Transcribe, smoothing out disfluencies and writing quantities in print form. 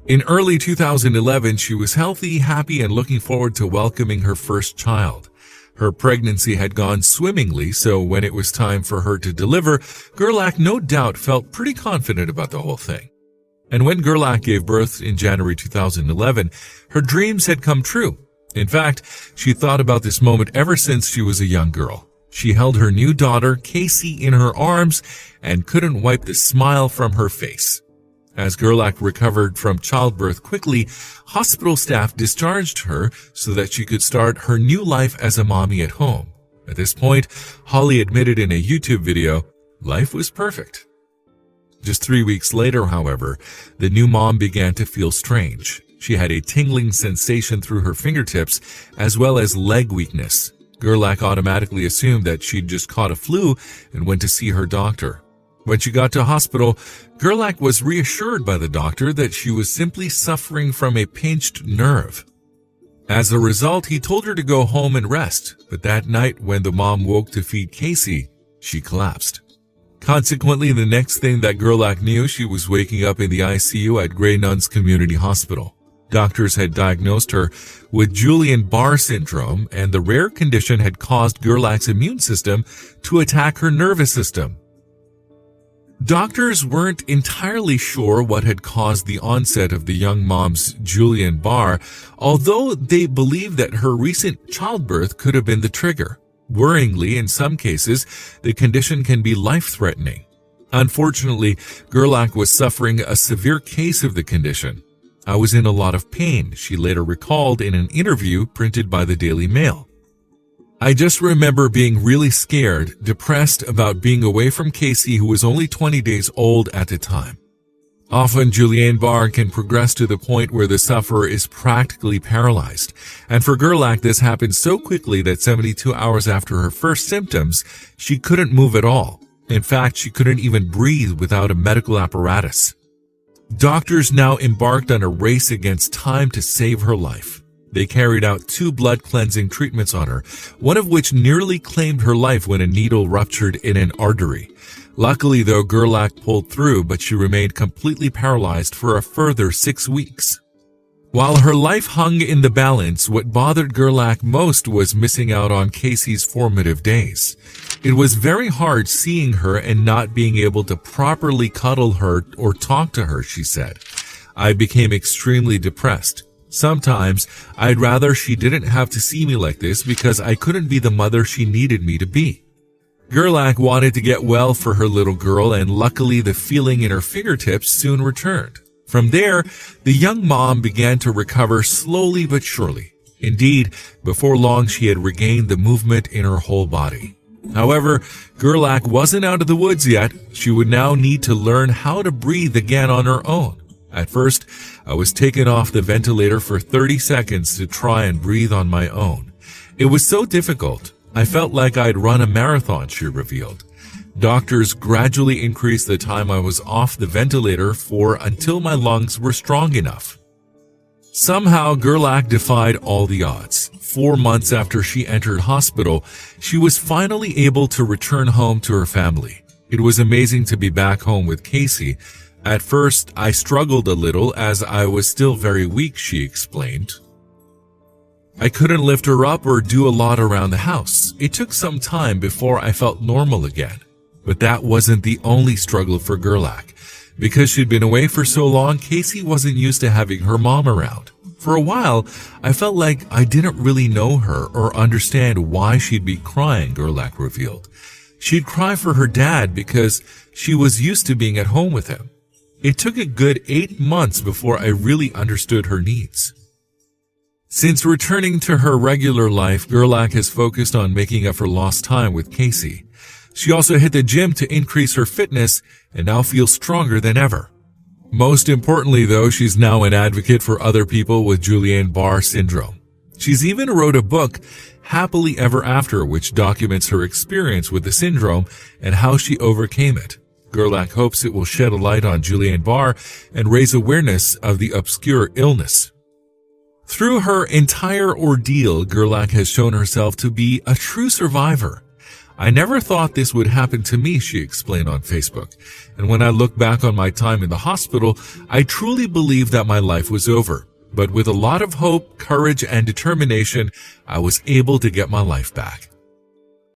In early 2011, she was healthy, happy, and looking forward to welcoming her first child. Her pregnancy had gone swimmingly, so when it was time for her to deliver, Gerlach no doubt felt pretty confident about the whole thing. And when Gerlach gave birth in January 2011, her dreams had come true. In fact, she thought about this moment ever since she was a young girl. She held her new daughter, Casey, in her arms and couldn't wipe the smile from her face. As Gerlach recovered from childbirth quickly, hospital staff discharged her so that she could start her new life as a mommy at home. At this point, Holly admitted in a YouTube video, life was perfect. Just 3 weeks later, however, the new mom began to feel strange. She had a tingling sensation through her fingertips, as well as leg weakness. Gerlach automatically assumed that she'd just caught a flu and went to see her doctor. When she got to hospital, Gerlach was reassured by the doctor that she was simply suffering from a pinched nerve. As a result, he told her to go home and rest, but that night when the mom woke to feed Casey, she collapsed. Consequently, the next thing that Gerlach knew, she was waking up in the ICU at Grey Nuns Community Hospital. Doctors had diagnosed her with Guillain-Barré syndrome, and the rare condition had caused Gerlach's immune system to attack her nervous system. Doctors weren't entirely sure what had caused the onset of the young mom's Guillain-Barré, although they believed that her recent childbirth could have been the trigger. Worryingly, in some cases, the condition can be life-threatening. Unfortunately, Gerlach was suffering a severe case of the condition. I was in a lot of pain, she later recalled in an interview printed by the Daily Mail. I just remember being really scared, depressed about being away from Casey, who was only 20 days old at the time. Often, Guillain-Barré can progress to the point where the sufferer is practically paralyzed. And for Gerlach, this happened so quickly that 72 hours after her first symptoms, she couldn't move at all. In fact, she couldn't even breathe without a medical apparatus. Doctors now embarked on a race against time to save her life. They carried out 2 blood-cleansing treatments on her, one of which nearly claimed her life when a needle ruptured in an artery. Luckily, though, Gerlach pulled through, but she remained completely paralyzed for a further 6 weeks. While her life hung in the balance, what bothered Gerlach most was missing out on Casey's formative days. It was very hard seeing her and not being able to properly cuddle her or talk to her, she said. I became extremely depressed. Sometimes, I'd rather she didn't have to see me like this because I couldn't be the mother she needed me to be. Gerlach wanted to get well for her little girl, and luckily the feeling in her fingertips soon returned. From there, the young mom began to recover slowly but surely. Indeed, before long she had regained the movement in her whole body. However, Gerlach wasn't out of the woods yet. She would now need to learn how to breathe again on her own. At first, I was taken off the ventilator for 30 seconds to try and breathe on my own. It was so difficult. I felt like I'd run a marathon, she revealed. Doctors gradually increased the time I was off the ventilator for until my lungs were strong enough. Somehow, Gerlach defied all the odds. 4 months after she entered hospital, she was finally able to return home to her family. It was amazing to be back home with Casey. At first, I struggled a little as I was still very weak, she explained. I couldn't lift her up or do a lot around the house. It took some time before I felt normal again. But that wasn't the only struggle for Gerlach. Because she'd been away for so long, Casey wasn't used to having her mom around. For a while, I felt like I didn't really know her or understand why she'd be crying, Gerlach revealed. She'd cry for her dad because she was used to being at home with him. It took a good 8 months before I really understood her needs. Since returning to her regular life, Gerlach has focused on making up for lost time with Casey. She also hit the gym to increase her fitness and now feels stronger than ever. Most importantly, though, she's now an advocate for other people with Guillain-Barré syndrome. She's even wrote a book, Happily Ever After, which documents her experience with the syndrome and how she overcame it. Gerlach hopes it will shed a light on Guillain-Barré and raise awareness of the obscure illness. Through her entire ordeal, Gerlach has shown herself to be a true survivor. I never thought this would happen to me, she explained on Facebook. And when I look back on my time in the hospital, I truly believe that my life was over. But with a lot of hope, courage, and determination, I was able to get my life back.